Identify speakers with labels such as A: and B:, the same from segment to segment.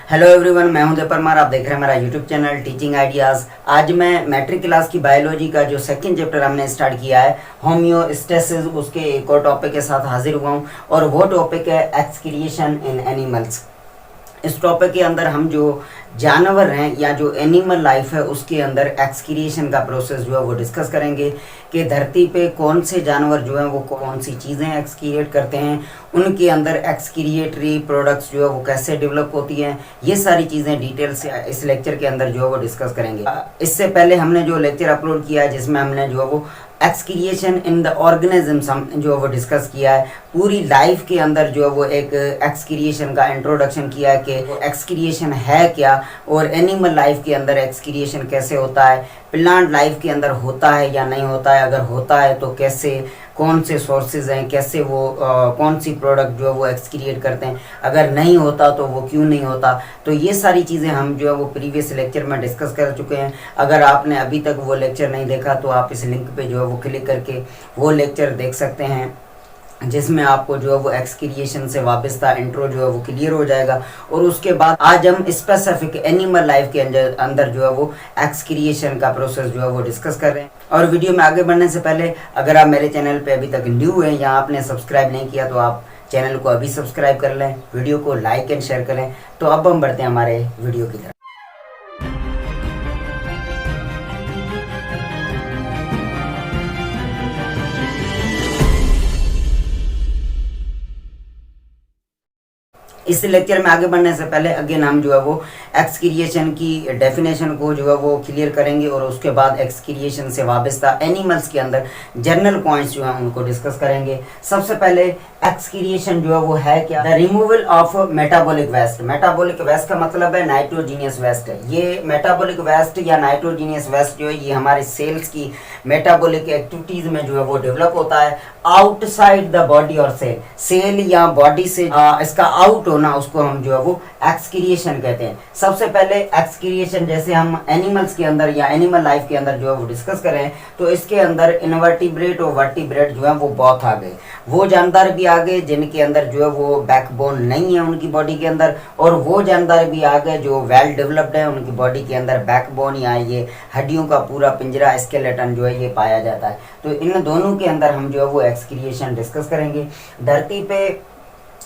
A: Hello everyone, मैं हूं देव परमार। आप देख रहे हैं मेरा यूट्यूब चैनल टीचिंग आइडियाज़। आज मैं मैट्रिक क्लास की बायोलॉजी का जो सेकंड चैप्टर हमने स्टार्ट किया है होम्योस्टेसिस, उसके एक और टॉपिक के साथ हाजिर हुआ हूं और वो टॉपिक है एक्सक्रिएशन इन एनिमल्स। इस टॉपिक के अंदर हम जो जानवर हैं या जो एनिमल लाइफ है उसके अंदर एक्सक्रिएशन का प्रोसेस जो है वो डिस्कस करेंगे कि धरती पे कौन से जानवर जो हैं वो कौन सी चीज़ें एक्सक्रिएट करते हैं, उनके अंदर एक्सक्रिएटरी प्रोडक्ट्स जो है वो कैसे डेवलप होती हैं। ये सारी चीज़ें डिटेल से इस लेक्चर के अंदर जो है वो डिस्कस करेंगे। इससे पहले हमने जो लेक्चर अपलोड किया है जिसमें हमने जो है वो एक्सक्रिएशन इन द ऑर्गेनिज्म जो वो डिस्कस किया है, पूरी लाइफ के अंदर जो है वो एक एक्सक्रिएशन का इंट्रोडक्शन किया है कि एक्सक्रिएशन है क्या और एनिमल लाइफ के अंदर एक्सक्रिएशन कैसे होता है, प्लांट लाइफ के अंदर होता है या नहीं होता है, अगर होता है तो कैसे, कौन से सोर्सेज हैं, कैसे वो कौन सी प्रोडक्ट जो है वो एक्सक्रिएट करते हैं, अगर नहीं होता तो वो क्यों नहीं होता। तो ये सारी चीज़ें हम जो है वो प्रीवियस लेक्चर में डिस्कस कर चुके हैं। अगर आपने अभी तक वो लेक्चर नहीं देखा तो आप इस लिंक पे जो है वो क्लिक करके वो लेक्चर देख सकते हैं, जिसमें आपको जो है वो एक्सक्रिएशन से वाबस्ता इंट्रो जो है वो क्लियर हो जाएगा। और उसके बाद आज हम स्पेसिफिक एनिमल लाइफ के अंदर जो है वो एक्सक्रिएशन का प्रोसेस जो है वो डिस्कस कर रहे हैं। और वीडियो में आगे बढ़ने से पहले अगर आप मेरे चैनल पे अभी तक न्यू हैं या आपने सब्सक्राइब नहीं किया तो आप चैनल को अभी सब्सक्राइब कर लें, वीडियो को लाइक एंड शेयर करें। तो अब हम बढ़ते हैं हमारे वीडियो की तरफ। इस लेक्चर में आगे बढ़ने से पहले अगेन हम जो है वो एक्सक्रिएशन की डेफिनेशन को जो है वो क्लियर करेंगे और उसके बाद एक्सक्रिएशन से वाबस्ता एनिमल्स के अंदर जनरल पॉइंट्स जो हैं उनको डिस्कस करेंगे। सबसे पहले एक्सक्रिएशन जो है वो है क्या? The removal of metabolic waste. Metabolic waste का मतलब है नाइट्रोजीनियस वेस्ट। ये मेटाबॉलिक वेस्ट या नाइट्रोजीनियस वेस्ट जो है ये हमारे सेल्स की मेटाबॉलिक एक्टिविटीज में जो है वो डेवलप होता है आउटसाइड द बॉडी और सेल या बॉडी से इसका आउट होना, उसको हम जो है वो एक्सक्रिएशन कहते हैं। सबसे पहले एक्सक्रिएशन जैसे हम एनिमल्स के अंदर या एनिमल लाइफ के अंदर जो है वो डिस्कस करें तो इसके अंदर इनवर्टिब्रेट और वर्टिब्रेट जो है वो बहुत आ गए, वो जानदार भी आ गए जिनके अंदर जो है वो बैकबोन नहीं है उनकी बॉडी के अंदर, और वो जानदार भी आ गए जो वेल डेवलप्ड है, उनकी बॉडी के अंदर बैकबोन या ये हड्डियों का पूरा पिंजरा स्केलेटन जो है ये पाया जाता है। तो इन दोनों के अंदर हम जो है वो एक्सक्रिएशन डिस्कस करेंगे। धरती पे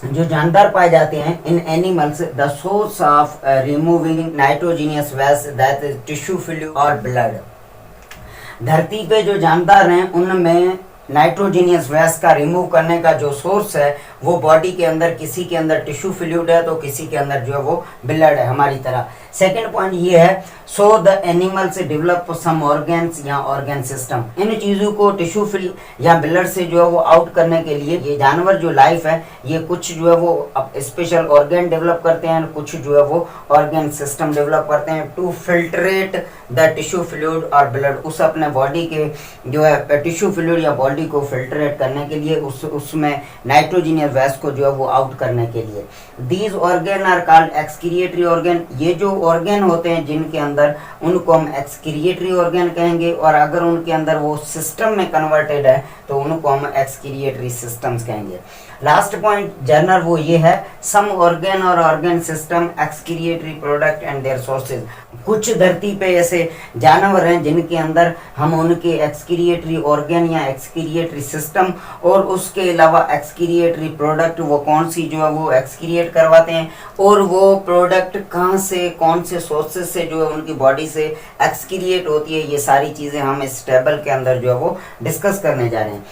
A: जो जानदार पाए जाते हैं in animals the source of removing nitrogenous waste that is tissue fluid और ब्लड। धरती पे जो जानदार हैं उनमें नाइट्रोजीनियस वेस्ट का रिमूव करने का जो सोर्स है वो बॉडी के अंदर, किसी के अंदर टिश्यू फ्लूइड है तो किसी के अंदर जो है वो ब्लड है हमारी तरह। सेकेंड पॉइंट ये है so the animals develop some organs या ऑर्गन सिस्टम। इन चीज़ों को टिश्यू फ्लूइड या ब्लड से जो है वो आउट करने के लिए ये जानवर जो लाइफ है ये कुछ जो है वो स्पेशल ऑर्गन डेवलप करते हैं, कुछ जो है वो ऑर्गन सिस्टम डेवलप करते हैं to filtrate the tissue fluid और ब्लड। उस अपने बॉडी के जो है टिश्यू फ्लूइड या बॉडी को फिल्ट्रेट करने के लिए उसमें नाइट्रोजीनियस वेस्ट को जो है वो आउट करने के लिए। These organ are called excretory organ. ये जो ऑर्गन होते हैं जिनके अंदर उनको हम एक्सक्रिएटरी ऑर्गन कहेंगे, और अगर उनके अंदर वो सिस्टम में कन्वर्टेड है तो उनको हम एक्सक्रिएटरी सिस्टम्स कहेंगे। लास्ट पॉइंट जर्नल वो ये है सम ऑर्गन और organ system excretory product and their sources. कुछ धरती पे ऐसे जानवर हैं जिनके अंदर हम उनके एक्सक्रिएटरी ऑर्गन या एक्सक्रिएटरी सिस्टम और उसके अलावा एक्सक्रिएटरी प्रोडक्ट वो कौन सी जो है वो एक्सक्रिएट करवाते हैं और वो प्रोडक्ट कहाँ से, कौन से सोर्सेज से जो है उनकी बॉडी से एक्सक्रिएट होती है, ये सारी चीज़ें हम इस टेबल के अंदर जो है वो डिस्कस करने जा रहे हैं।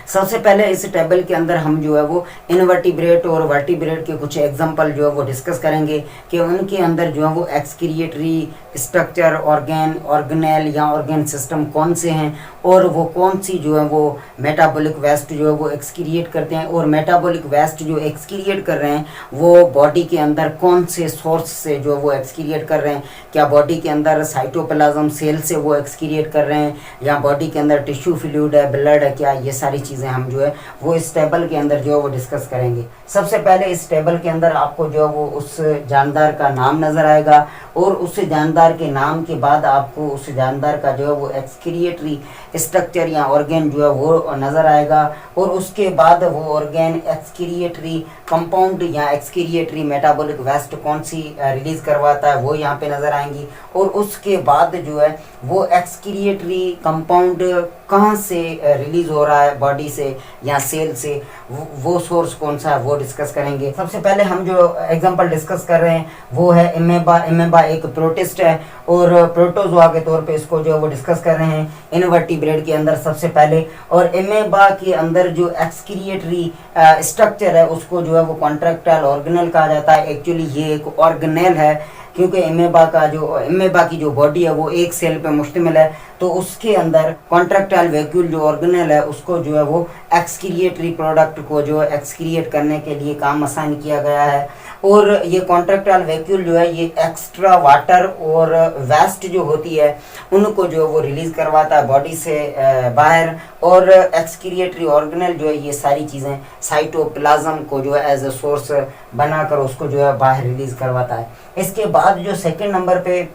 A: सबसे पहले इस टेबल के अंदर हम जो है वो इनवर्टिब्रेट और वर्टिब्रेट के कुछ एग्जांपल जो है वो डिस्कस करेंगे कि उनके अंदर जो है वो एक्सक्रिएटरी स्ट्रक्चर, ऑर्गन, ऑर्गेनेल या ऑर्गन सिस्टम कौन से हैं और वो कौन सी जो है वो मेटाबॉलिक वेस्ट जो है वो एक्सक्रिएट करते हैं, और मेटाबॉलिक वेस्ट जो एक्सक्रिएट कर रहे हैं वो बॉडी के अंदर कौन से सोर्स से जो है वो एक्सक्रिएट कर रहे हैं। क्या बॉडी के अंदर साइटोप्लाज्म सेल से वो एक्सक्रिएट कर रहे हैं या बॉडी के अंदर टिश्यू फ्लूइड है, ब्लड है, क्या ये सारी चीज़ें हम जो है वो इस टेबल के अंदर जो है वो डिस्कस करेंगे। सबसे पहले इस टेबल के अंदर आपको जो है वो उस जानदार का नाम नज़र आएगा और उस जानदार के नाम के बाद आपको उस जानदार का जो है वो एक्सक्रिएटरी स्ट्रक्चर या ऑर्गेन जो है वो नज़र आएगा, और उसके बाद वो ऑर्गेन एक्सक्रिएटरी कंपाउंड या एक्सक्रिएटरी मेटाबॉलिक वेस्ट कौन सी रिलीज़ करवाता है वो यहाँ पे नज़र आएंगी, और उसके बाद जो है वो एक्सक्रिएटरी कंपाउंड कहाँ से रिलीज़ हो रहा है बॉडी से या सेल से, वो सोर्स कौन सा है वो डिस्कस करेंगे। सबसे पहले हम जो एग्जांपल डिस्कस कर रहे हैं वो है एमेबा। एमेबा एक प्रोटिस्ट है और प्रोटोजोआ के तौर पे इसको जो है वो डिस्कस कर रहे हैं इनवर्टिब्रेट के अंदर सबसे पहले। और एमेबा के अंदर जो एक्सक्रिएटरी स्ट्रक्चर है उसको जो है वो कॉन्ट्रैक्टाइल ऑर्गेनेल कहा जाता है। एक्चुअली ये एक ऑर्गेनेल है, क्योंकि एमेबा की जो बॉडी है वो एक सेल पे मुश्तमिल है, तो उसके अंदर कॉन्ट्रैक्टाइल वैक्यूल जो ऑर्गेनेल है उसको जो है वो एक्सक्रिएटरी प्रोडक्ट को जो एक्सक्रिएट करने के लिए काम असाइन किया गया है। और ये कॉन्ट्रैक्टाइल वैक्यूल जो है ये एक्स्ट्रा वाटर और वेस्ट जो होती है उनको जो है वो रिलीज़ करवाता है बॉडी से बाहर, और एक्सक्रिएटरी ऑर्गेनेल जो है ये सारी चीज़ें साइटोप्लाज्म को जो है एज ए सोर्स बनाकर उसको जो है बाहर रिलीज़ करवाता है। इसके बाद जो सेकंड नंबर पे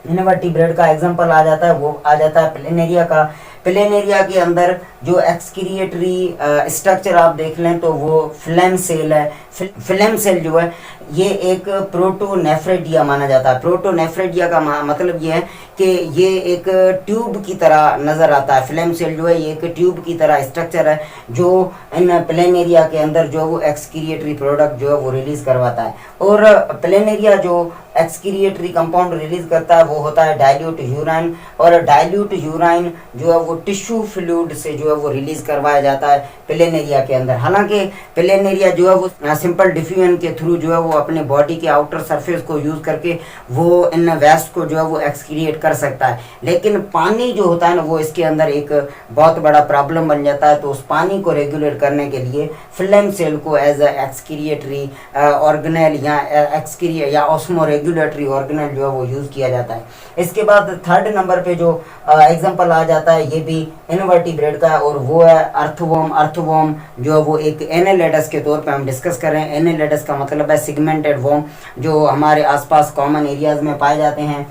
A: इनवर्टिब्रेट का एग्जांपल आ जाता है वो आ जाता है प्लेनेरिया का। प्लेनेरिया के अंदर जो एक्सक्रिएटरी स्ट्रक्चर आप देख लें तो वो फ्लेम सेल है। फ्लेम सेल जो है ये एक प्रोटोनेफ्रेडिया माना जाता है। प्रोटोनेफ्रेडिया का मतलब ये है कि ये एक ट्यूब की तरह नज़र आता है। फ्लेम सेल जो है ये एक ट्यूब की तरह स्ट्रक्चर है जो इन प्लेनेरिया के अंदर जो वो एक्सक्रिएटरी प्रोडक्ट जो है वो रिलीज़ करवाता है। और प्लेनेरिया जो एक्सक्रिएटरी कंपाउंड रिलीज़ करता है वो होता है डाइल्यूट यूराइन, और डाइल्यूट यूराइन जो है वो टिश्यू फ्लूइड से जो है वो रिलीज़ करवाया जाता है प्लेनेरिया के अंदर। हालांकि प्लेनेरिया जो है वो सिंपल डिफ्यूजन के थ्रू जो है वो अपने बॉडी के आउटर सरफेस को यूज़ करके वो इन वेस्ट को जो है वो एक्सक्रिएट कर सकता है, लेकिन पानी जो होता है ना वो इसके अंदर एक बहुत बड़ा प्रॉब्लम बन जाता है। तो उस पानी को रेगुलेट करने के लिए फ्लेम सेल को एज ए एक्सक्रिएटरी ऑर्गेनेल या ऑस्मो रेगुलेटरी ऑर्गेनेल जो है वो यूज़ किया जाता है। इसके बाद थर्ड नंबर पे जो एग्जांपल आ जाता है ये भी इनवर्टिब्रेट का है, और वो है अर्थवॉर्म। अर्थवॉर्म जो है वो एक एनेलेडस के तौर पे हम डिस्कस कर रहे हैं। एनेलेडस का मतलब है सिगमेंटेड वॉर्म जो हमारे आसपास कॉमन एरियाज में पाए जाते हैं,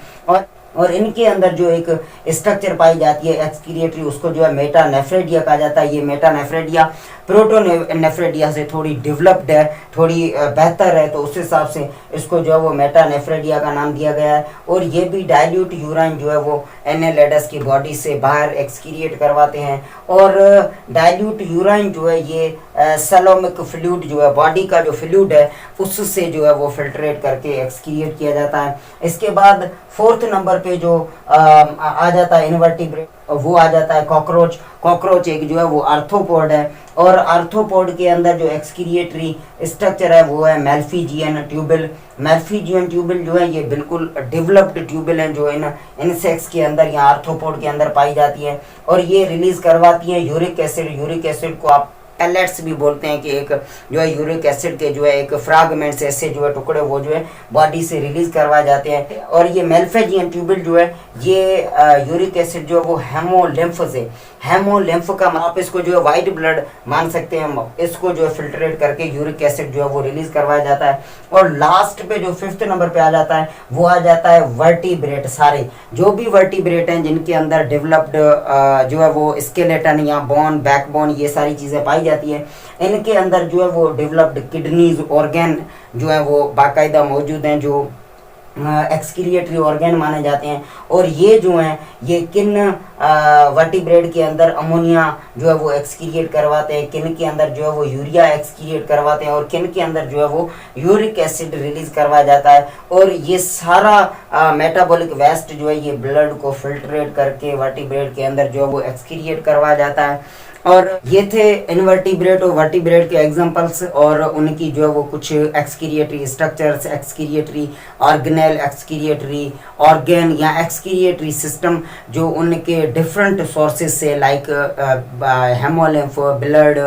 A: और इनके अंदर जो एक स्ट्रक्चर पाई जाती है एक्सक्रिएटरी उसको जो है मेटानेफ्रेडिया कहा जाता है। ये मेटानेफ्रेडिया प्रोटोनेफ्रेडिया से थोड़ी डेवलप्ड है, थोड़ी बेहतर है, तो उस हिसाब से इसको जो है वो मेटानेफ्रेडिया का नाम दिया गया है। और ये भी डाइल्यूट यूराइन जो है वो एनेलेडस की बॉडी से बाहर एक्सक्रिएट करवाते हैं। और डाइल्यूट यूराइन जो है ये सेलोमिक फ्लूइड जो है बॉडी का जो फ्लूइड है उससे जो है वो फिल्ट्रेट करके एक्सक्रिएट किया जाता है। इसके बाद फोर्थ नंबर पे जो आ जाता है इनवर्टिब्रेट वो आ जाता है कॉकरोच। कॉकरोच एक जो है वो आर्थ्रोपोड है, और आर्थ्रोपोड के अंदर जो एक्सक्रिएटरी स्ट्रक्चर है वो है मेल्फिजियन ट्यूबल। मेल्फिजियन ट्यूबल जो है ये बिल्कुल डेवलप्ड ट्यूबल है जो इन इंसेक्ट्स के अंदर या आर्थ्रोपोड के अंदर पाई जाती है, और ये रिलीज करवाती है यूरिक एसिड। यूरिक एसिड को आप पैलेट्स भी बोलते हैं कि एक जो है यूरिक एसिड के जो है एक फ्रैगमेंट्स ऐसे जो है टुकड़े वो जो है बॉडी से रिलीज करवाए जाते हैं। और ये मेल्फिजियन ट्यूबल जो है ये यूरिक एसिड जो है वो हेमोलिम्फ से, हेमोलिम्फ का आप इसको जो है वाइट ब्लड मान सकते हैं, इसको जो है फिल्ट्रेट करके यूरिक एसिड जो है वो रिलीज करवाया जाता है। और लास्ट पे जो फिफ्थ नंबर पे आ जाता है वो आ जाता है वर्टिब्रेट। सारे जो भी वर्टिब्रेट हैं जिनके अंदर डेवलप्ड जो है वो स्केलेटन या बोन, बैकबोन ये सारी चीज़ें पाई जाती है, इनके अंदर जो है वो डेवलप्ड किडनीज ऑर्गन जो है वो बाकायदा मौजूद हैं जो एक्सक्रिएटरी ऑर्गन माने जाते हैं। और ये जो हैं ये किन वर्टिब्रेट के अंदर अमोनिया जो है वो एक्सक्रिएट करवाते हैं, किन के अंदर जो है वो यूरिया एक्सक्रिएट करवाते हैं, और किन के अंदर जो है वो यूरिक एसिड रिलीज करवाया जाता है। और ये सारा मेटाबॉलिक वेस्ट जो है ये ब्लड को फिल्ट्रेट करके वर्टिब्रेट के अंदर जो है वो एक्सक्रिएट करवाया जाता है। और ये थे इनवर्टिब्रेट और वर्टिब्रेट के एग्जांपल्स और उनकी जो है वो कुछ excretory structures, excretory organelle, excretory organ या एक्सक्रिएटरी सिस्टम जो उनके डिफरेंट सोर्सेज से लाइक हेमोलिम्फ, ब्लड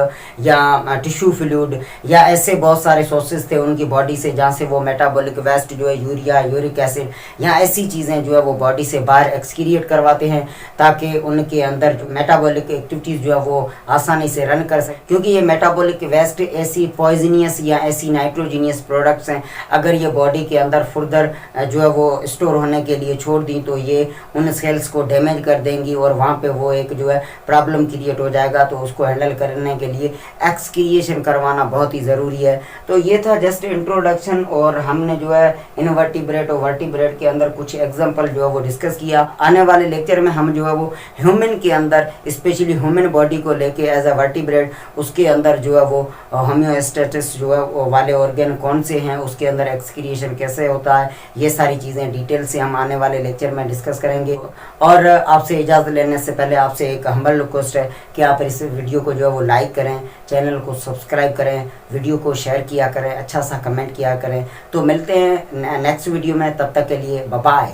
A: या टिश्यू फ्लूइड या ऐसे बहुत सारे सोर्सेज थे उनकी बॉडी से जहाँ से वो मेटाबॉलिक वेस्ट जो है यूरिया, यूरिक एसिड या ऐसी चीज़ें जो है वो बॉडी से बाहर एक्सक्रिएट करवाते हैं ताकि उनके अंदर मेटाबॉलिक एक्टिविटीज़ जो है वो आसानी से रन कर सके, क्योंकि ये मेटाबॉलिक वेस्ट ऐसी पॉइजनियस या ऐसी नाइट्रोजीनियस प्रोडक्ट्स हैं, अगर ये बॉडी के अंदर फर्दर जो है वो स्टोर होने के लिए छोड़ दी तो ये उन सेल्स को डैमेज कर देंगी और वहाँ पे वो एक जो है प्रॉब्लम क्रिएट हो जाएगा। तो उसको हैंडल करने के लिए एक्सक्रिएशन करवाना बहुत ही ज़रूरी है। तो ये था जस्ट इंट्रोडक्शन, और हमने जो है इनवर्टिब्रेट और वर्टिब्रेट के अंदर कुछ एग्जांपल जो है वो डिस्कस किया। आने वाले लेक्चर में हम जो है वो ह्यूमन के अंदर, स्पेशली ह्यूमन बॉडी को लेके एज अ वर्टिब्रेट, उसके अंदर जो है वो होम्योस्टेसिस जो है वो वाले ऑर्गन कौन से हैं, उसके अंदर एक्सक्रिएशन कैसे होता है, ये सारी चीज़ें डिटेल से हम आने वाले लेक्चर में डिस्कस करेंगे। और आपसे इजाज़त लेने से पहले आपसे एक हम्बल रिक्वेस्ट है कि आप इस वीडियो को जो है वो लाइक करें, चैनल को सब्सक्राइब करें, वीडियो को शेयर किया करें, अच्छा सा कमेंट किया करें। तो मिलते हैं नेक्स्ट वीडियो में, तब तक के लिए बाय बाय।